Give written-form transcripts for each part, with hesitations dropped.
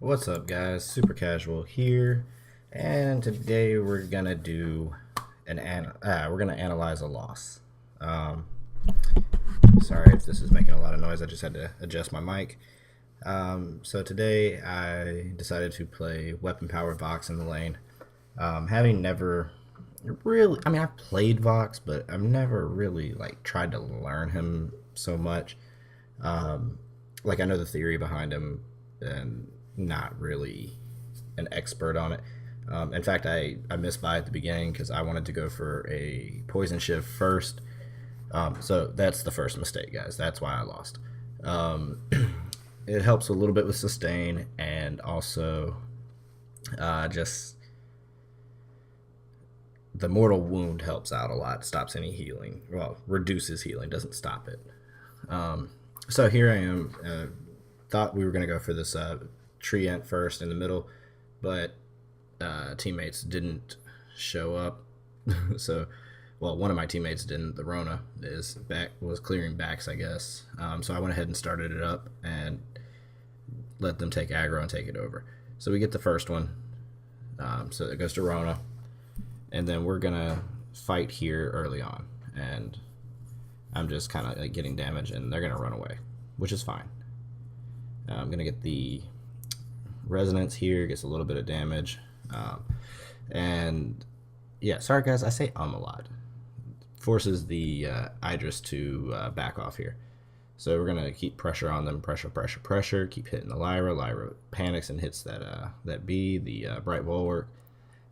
What's up, guys? Super Casual here, and today we're gonna do we're gonna analyze a loss. Um, Sorry if this is making a lot of noise. I just had to adjust my mic. So today I decided to play Weapon Power Vox in the lane. Having never really, I've played Vox, but I've never really tried to learn him so much. I know the theory behind him, and not really an expert on it. In fact, I missed by at the beginning because I wanted to go for a poison shiv first. So that's the first mistake, guys. That's why I lost. It helps a little bit with sustain, and also just the mortal wound helps out a lot. Stops any healing. Well, reduces healing, doesn't stop it. So here I am. Thought we were going to go for this tree ant first in the middle, but teammates didn't show up. So, well, one of my teammates didn't. The Rona was clearing backs, I guess. So I went ahead and started it up and let them take aggro and take it over. So we get the first one. So it goes to Rona, and then we're gonna fight here early on, and I'm just kind of getting damage, and they're gonna run away, which is fine. I'm gonna get the resonance here, gets a little bit of damage, and yeah, sorry guys, I say a lot. Forces the Idris to back off here. So we're gonna keep pressure on them, pressure, keep hitting the Lyra. Lyra panics and hits that B, the Bright Bulwark,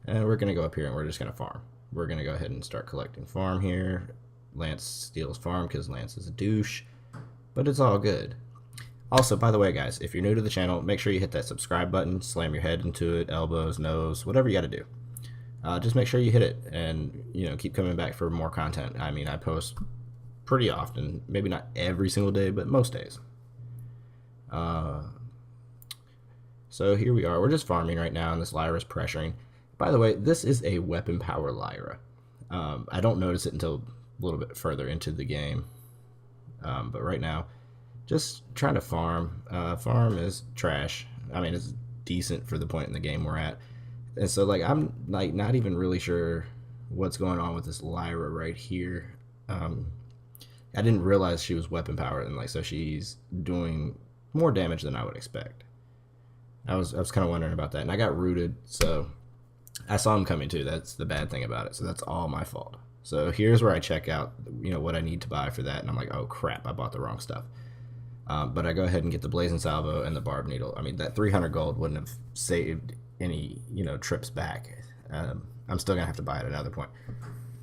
and we're gonna go up here and we're just gonna farm. We're gonna go ahead and start collecting farm here. Lance steals farm because Lance is a douche, but it's all good. Also, by the way, guys, if you're new to the channel, make sure you hit that subscribe button, slam your head into it, elbows, nose, whatever you got to do. Just make sure you hit it, and keep coming back for more content. I post pretty often, maybe not every single day, but most days. So here we are. We're just farming right now, and this Lyra's pressuring. By the way, this is a weapon power Lyra. I don't notice it until a little bit further into the game, but right now, just trying to farm. Farm is trash. It's decent for the point in the game we're at. And so, I'm, not even really sure what's going on with this Lyra right here. I didn't realize she was weapon powered, and, so she's doing more damage than I would expect. I was kind of wondering about that, and I got rooted, so I saw him coming too. That's the bad thing about it, so that's all my fault. So here's where I check out, what I need to buy for that, and I'm like, oh crap, I bought the wrong stuff. But I go ahead and get the Blazing Salvo and the Barb Needle. That 300 gold wouldn't have saved any, trips back. I'm still going to have to buy it at another point.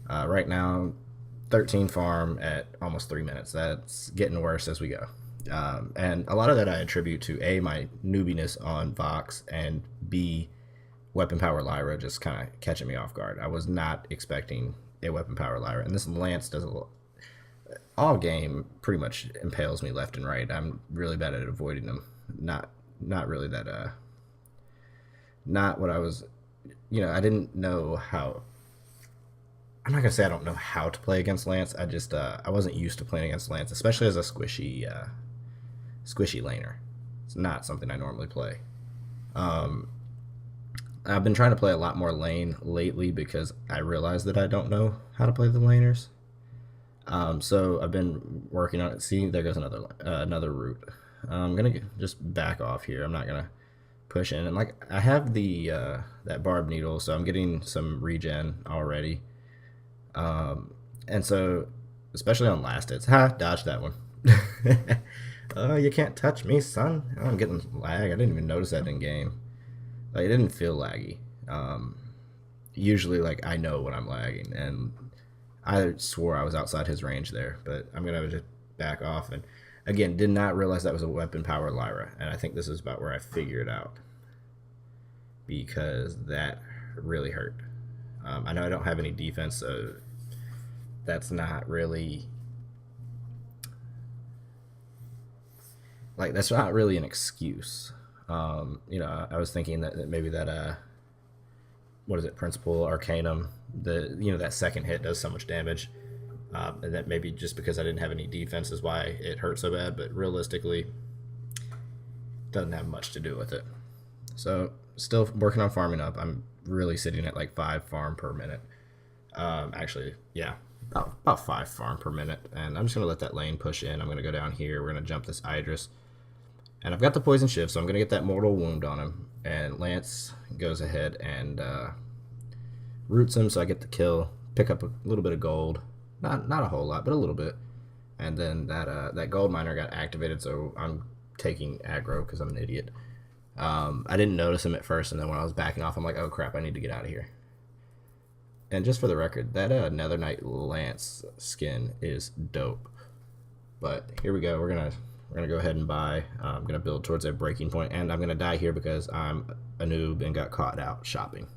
Right now, 13 farm at almost 3 minutes. That's getting worse as we go. And a lot of that I attribute to A, my newbiness on Vox, and B, Weapon Power Lyra just kind of catching me off guard. I was not expecting a Weapon Power Lyra. And this Lance does all game pretty much impales me left and right. I'm really bad at avoiding them. Not really that not what I was, I didn't know how. I'm not gonna say I don't know how to play against Lance. I just I wasn't used to playing against Lance, especially as a squishy laner. It's not something I normally play. I've been trying to play a lot more lane lately because I realized that I don't know how to play the laners. So I've been working on it. See, there goes another route. I'm gonna just back off here. I'm not gonna push in. And I have the that Barb Needle, so I'm getting some regen already. And so, especially on last hits, dodge that one. Oh, you can't touch me, son. Oh, I'm getting lag. I didn't even notice that in game. It didn't feel laggy. Usually, I know when I'm lagging, and I swore I was outside his range there, but I'm going to just back off. And again, did not realize that was a weapon power Lyra, and I think this is about where I figured out, because that really hurt. I know I don't have any defense, so that's not really, that's not really an excuse. I was thinking that maybe that, what is it, Principal Arcanum, that second hit does so much damage, and that maybe just because I didn't have any defense is why it hurt so bad, but realistically, doesn't have much to do with it. So still working on farming up. I'm really sitting at like 5 farm per minute. Actually, yeah, about 5 farm per minute. And I'm just gonna let that lane push in. I'm gonna go down here. We're gonna jump this Idris. And I've got the poison shiv, so I'm gonna get that mortal wound on him. And Lance goes ahead and roots him, so I get the kill. Pick up a little bit of gold. Not a whole lot, but a little bit. And then that gold miner got activated, so I'm taking aggro because I'm an idiot. I didn't notice him at first, and then when I was backing off, I'm like, oh crap, I need to get out of here. And just for the record, that Nether Knight Lance skin is dope. But here we go. We're gonna go ahead and buy. I'm gonna build towards that breaking point, and I'm gonna die here because I'm a noob and got caught out shopping.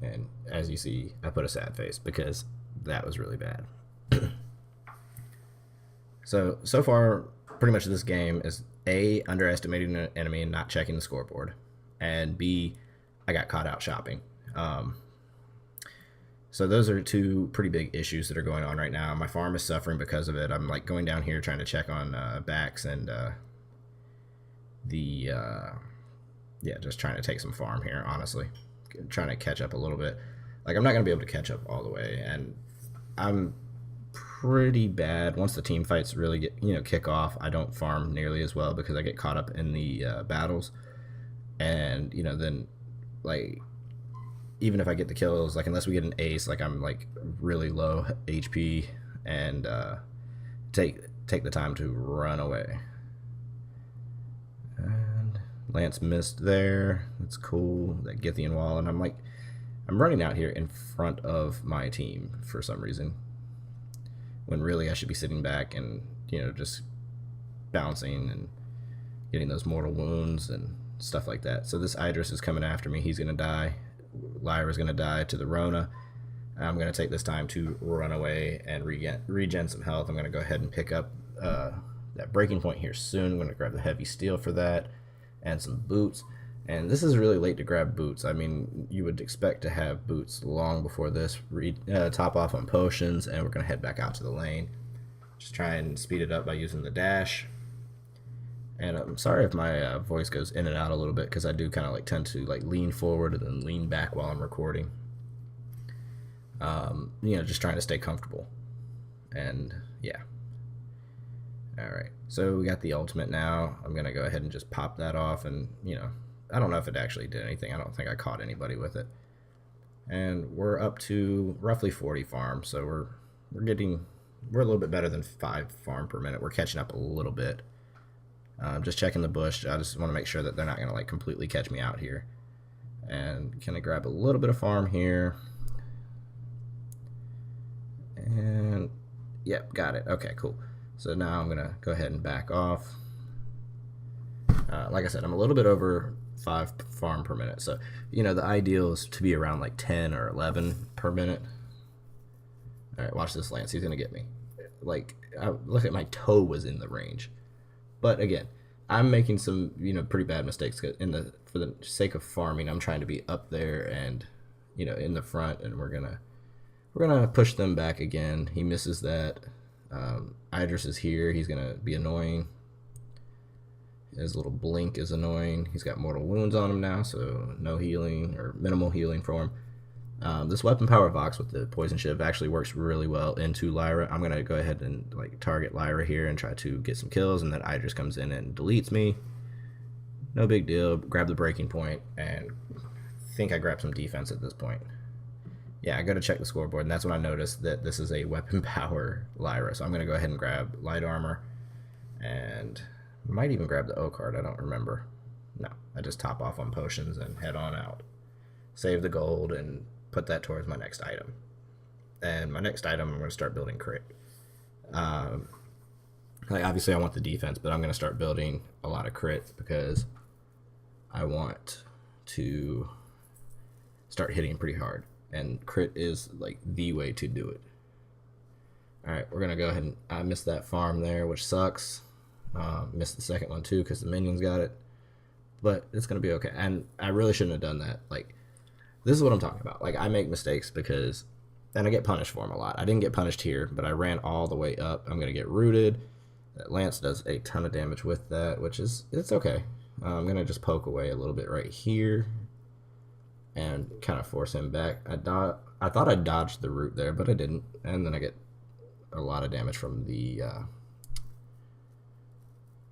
And as you see, I put a sad face because that was really bad. So far, pretty much this game is A, underestimating an enemy and not checking the scoreboard, and B, I got caught out shopping. So those are 2 pretty big issues that are going on right now. My farm is suffering because of it. I'm like going down here trying to check on backs and yeah, just trying to take some farm here, honestly. Trying to catch up a little bit. Like, I'm not going to be able to catch up all the way, and I'm pretty bad. Once the team fights really get, kick off, I don't farm nearly as well because I get caught up in the battles. And, then, like, even if I get the kills, like, unless we get an ace, like, I'm, like, really low HP and take the time to run away. And Lance missed there. That's cool. That Githian wall. And I'm running out here in front of my team for some reason, when really I should be sitting back and, just bouncing and getting those mortal wounds and stuff like that. So this Idris is coming after me. He's going to die. Lyra's going to die to the Rona. I'm going to take this time to run away and regen some health. I'm going to go ahead and pick up that breaking point here soon. I'm going to grab the heavy steel for that and some boots. And this is really late to grab boots. I mean, you would expect to have boots long before this. Top off on potions, and we're going to head back out to the lane. Just try and speed it up by using the dash. And I'm sorry if my voice goes in and out a little bit, because I do kind of like tend to like lean forward and then lean back while I'm recording. Just trying to stay comfortable. And yeah. Alright, so we got the ultimate now. I'm going to go ahead and just pop that off, and I don't know if it actually did anything. I don't think I caught anybody with it. And we're up to roughly 40 farms, so we're a little bit better than 5 farm per minute. We're catching up a little bit. Just checking the bush. I just want to make sure that they're not going to like completely catch me out here. And can I grab a little bit of farm here? And yep, got it. Okay, cool. So now I'm gonna go ahead and back off. Like I said, I'm a little bit over 5 farm per minute. So the ideal is to be around like 10 or 11 per minute. All right, watch this, Lance. He's gonna get me. Like, look at my toe was in the range. But again, I'm making some pretty bad mistakes for the sake of farming. I'm trying to be up there and in the front, and we're gonna push them back again. He misses that. Idris is here. He's gonna be annoying. His little blink is annoying. He's got mortal wounds on him now, so no healing or minimal healing for him. This weapon power Vox with the poison shiv actually works really well into Lyra. I'm gonna go ahead and like target Lyra here and try to get some kills, and then Idris comes in and deletes me. No big deal. Grab the breaking point, and I think I grabbed some defense at this point. Yeah, I gotta check the scoreboard, and that's when I noticed that this is a weapon power Lyra. So I'm gonna go ahead and grab light armor, and might even grab the O card. I don't remember. No, I just top off on potions and head on out. Save the gold and put that towards my next item. And my next item, I'm gonna start building crit. Like obviously I want the defense, but I'm gonna start building a lot of crit because I want to start hitting pretty hard. And crit is like the way to do it. Alright, we're gonna go ahead and I missed that farm there, which sucks. Missed the second one too because the minions got it. But it's gonna be okay. And I really shouldn't have done that. Like, this is what I'm talking about. Like, I make mistakes because, and I get punished for them a lot. I didn't get punished here, but I ran all the way up. I'm gonna get rooted. That Lance does a ton of damage with that, which is, it's okay. I'm gonna just poke away a little bit right here and kind of force him back. I thought I dodged the root there, but I didn't, and then I get a lot of damage from the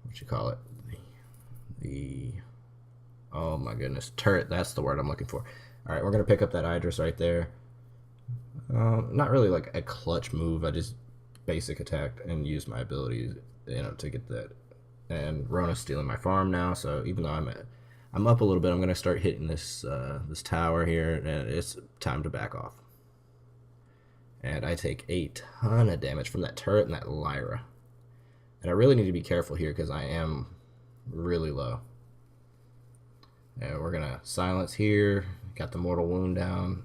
what you call it, the oh my goodness, turret. That's the word I'm looking for. All right, we're gonna pick up that Idris right there. Not really like a clutch move. I just basic attacked and used my abilities, to get that. And Rona's stealing my farm now, so even though I'm up a little bit, I'm gonna start hitting this this tower here, and it's time to back off. And I take a ton of damage from that turret and that Lyra. And I really need to be careful here because I am really low. And we're gonna silence here. Got the mortal wound down.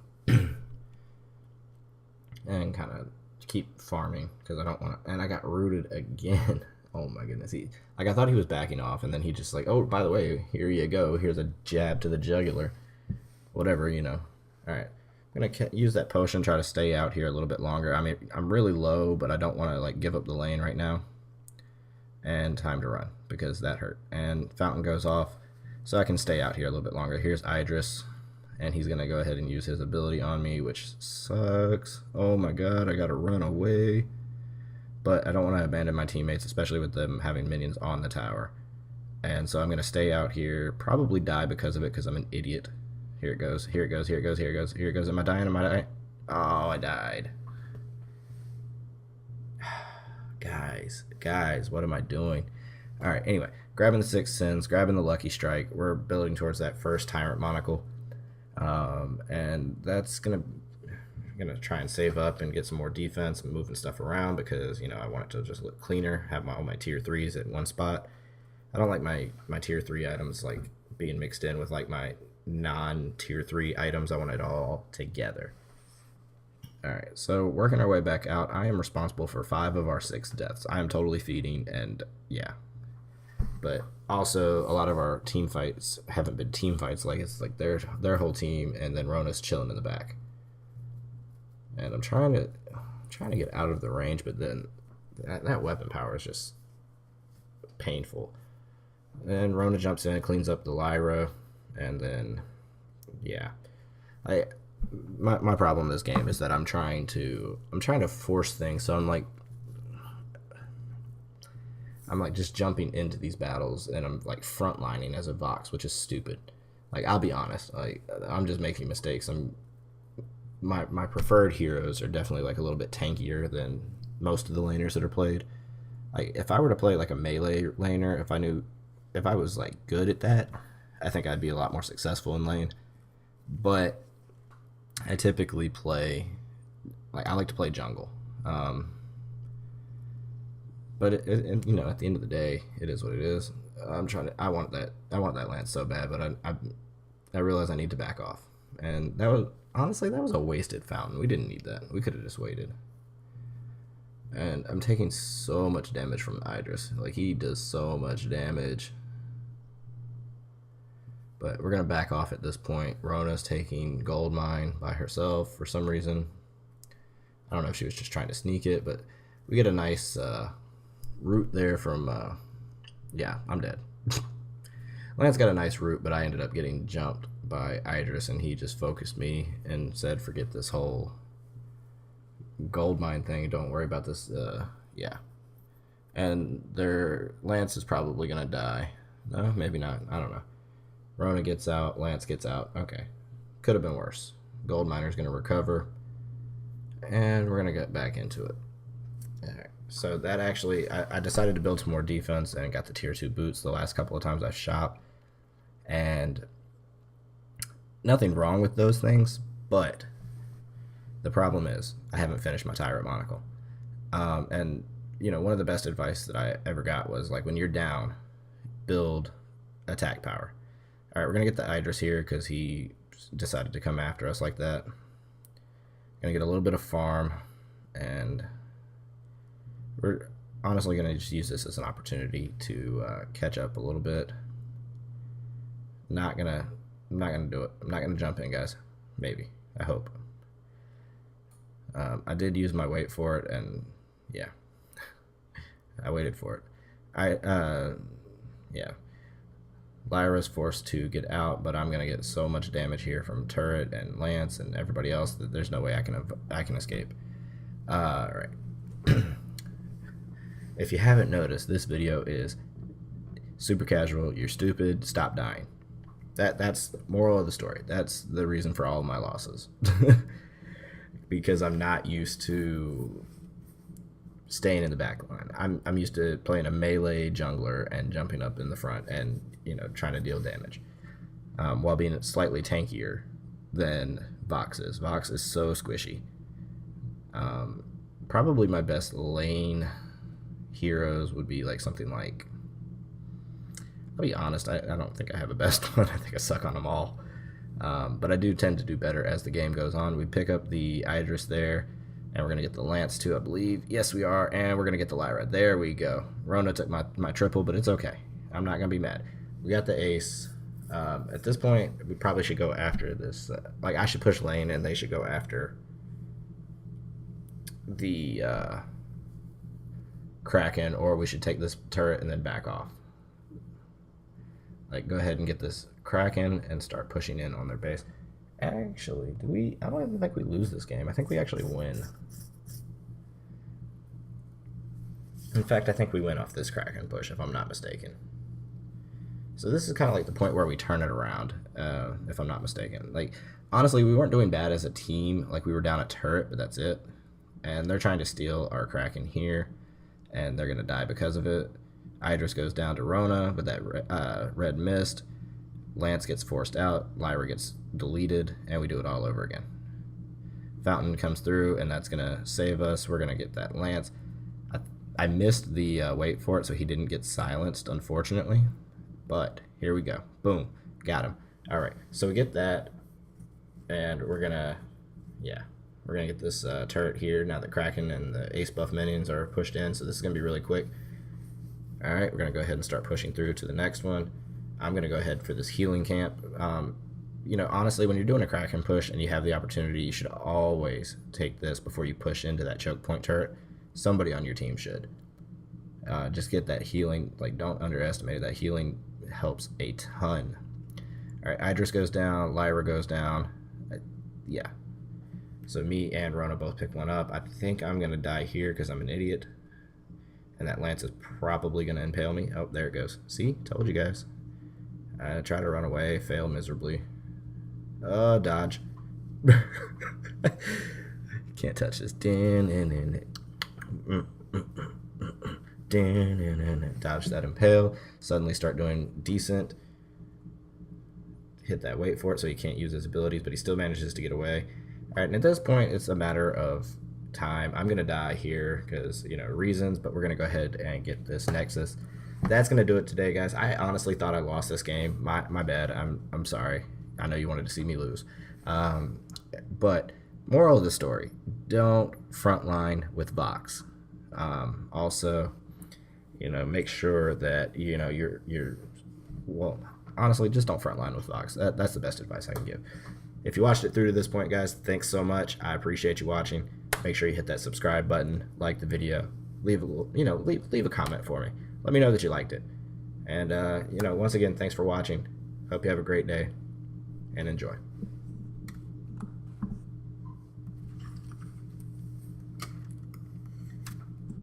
And kind of keep farming because I don't want to. And I got rooted again. Oh my goodness. I thought he was backing off, and then he just like, oh, by the way, here you go. Here's a jab to the jugular. Whatever, All right. I'm going to use that potion, try to stay out here a little bit longer. I mean, I'm really low, but I don't want to like give up the lane right now. And time to run because that hurt. And fountain goes off, so I can stay out here a little bit longer. Here's Idris. And he's going to go ahead and use his ability on me, which sucks. Oh my god, I got to run away. But I don't want to abandon my teammates, especially with them having minions on the tower. And so I'm going to stay out here, probably die because of it, because I'm an idiot. Here it goes, here it goes, here it goes, here it goes, here it goes. Am I dying? Am I dying? Oh, I died. Guys, what am I doing? All right, anyway, grabbing the Sixth Sense, grabbing the Lucky Strike. We're building towards that first Tyrant Monocle. And that's gonna try and save up and get some more defense and moving stuff around because I want it to just look cleaner, have all my tier 3s at one spot. I don't like my tier 3 items like being mixed in with like my non-tier 3 items. I want it all together. Alright, so working our way back out, I am responsible for 5 of our 6 deaths. I am totally feeding, and yeah. But also, a lot of our team fights haven't been team fights. Like, it's like their whole team, and then Rona's chilling in the back. And I'm trying to get out of the range, but then that weapon power is just painful. And Rona jumps in, cleans up the Lyra, and then, yeah. My problem in this game is that I'm trying to force things, so I'm like just jumping into these battles, and I'm like frontlining as a Vox, which is stupid. Like, I'll be honest, like I'm just making mistakes. My preferred heroes are definitely like a little bit tankier than most of the laners that are played. Like, if I were to play like a melee laner, if I was like good at that, I think I'd be a lot more successful in lane. But I typically play, like, I like to play jungle. But at the end of the day, it is what it is. I want that lance so bad, but I realize I need to back off. And that was a wasted fountain. We didn't need that. We could have just waited. And I'm taking so much damage from Idris. Like, he does so much damage. But we're going to back off at this point. Rona's taking gold mine by herself for some reason. I don't know if she was just trying to sneak it, but we get a nice root there from... yeah, I'm dead. Lance got a nice root, but I ended up getting jumped by Idris, and he just focused me and said, forget this whole gold mine thing. Don't worry about this. Yeah. And their Lance is probably going to die. No, maybe not. I don't know. Rona gets out, Lance gets out. Okay. Could have been worse. Gold miner's going to recover. And we're going to get back into it. Alright. So that actually, I decided to build some more defense and got the tier 2 boots the last couple of times I shot. And nothing wrong with those things, but the problem is I haven't finished my Tyrant Monocle. And, one of the best advice that I ever got was, like, when you're down, build attack power. All right, we're going to get the Idris here because he decided to come after us like that. Going to get a little bit of farm, and we're honestly going to just use this as an opportunity to catch up a little bit. I'm not gonna do it. I'm not going to jump in, guys. Maybe. I hope. I did use my wait for it, and yeah. I waited for it. Yeah. Lyra's forced to get out, but I'm gonna get so much damage here from turret and lance and everybody else that there's no way I can escape. All right. If you haven't noticed, this video is super casual. You're stupid. Stop dying. That's the moral of the story. That's the reason for all of my losses. Because I'm not used to staying in the back line. I'm used to playing a melee jungler and jumping up in the front and, you know, trying to deal damage, while being slightly tankier than Vox is. Vox is so squishy. Probably my best lane heroes would be like something like, I'll be honest, I don't think I have a best one. I think I suck on them all. But I do tend to do better as the game goes on. We pick up the Idris there, and we're going to get the Lance too, I believe. Yes, we are, and we're going to get the Lyra. There we go. Rona took my triple, but it's okay. I'm not going to be mad. We got the ace. At this point, we probably should go after this. Like, I should push lane, and they should go after the Kraken, or we should take this turret and then back off. Like, go ahead and get this Kraken and start pushing in on their base. Actually, I don't even think we lose this game. I think we actually win. In fact, I think we win off this Kraken push, if I'm not mistaken. So this is kind of like the point where we turn it around, if I'm not mistaken. Like, honestly, we weren't doing bad as a team. Like, we were down a turret, but that's it. And they're trying to steal our Kraken here, and they're going to die because of it. Idris goes down to Rona with that red mist. Lance gets forced out. Lyra gets deleted, and we do it all over again. Fountain comes through, and that's going to save us. We're going to get that Lance. I missed the wait for it, so he didn't get silenced, unfortunately. But here we go. Boom. Got him. All right. So we get that, and we're going to, yeah, we're going to get this turret here. Now the Kraken and the ace buff minions are pushed in, so this is going to be really quick. All right. We're going to go ahead and start pushing through to the next one. I'm going to go ahead for this healing camp. You know, honestly, when you're doing a Kraken push and you have the opportunity, you should always take this before you push into that choke point turret. Somebody on your team should. Just get that healing. Like, don't underestimate it. That healing helps a ton. All right, Idris goes down. Lyra goes down. Yeah. So me and Rona both pick one up. I think I'm going to die here because I'm an idiot. And that Lance is probably going to impale me. Oh, there it goes. See? Told you guys. I try to run away, fail miserably. Dodge. Can't touch this. Dodge that impale. Suddenly start doing decent. Hit that wait for it so he can't use his abilities, but he still manages to get away. Alright, and at this point, it's a matter of time. I'm going to die here because, you know, reasons, but we're going to go ahead and get this Nexus. That's going to do it today, guys. I honestly thought I lost this game. My bad. I'm sorry. I know you wanted to see me lose. But moral of the story, don't frontline with Vox. Also, you know, make sure that, you know, you're well, honestly, just don't frontline with Vox. That's the best advice I can give. If you watched it through to this point, guys, thanks so much. I appreciate you watching. Make sure you hit that subscribe button, like the video, leave a comment for me. Let me know that you liked it. And, you know, once again, thanks for watching. Hope you have a great day and enjoy.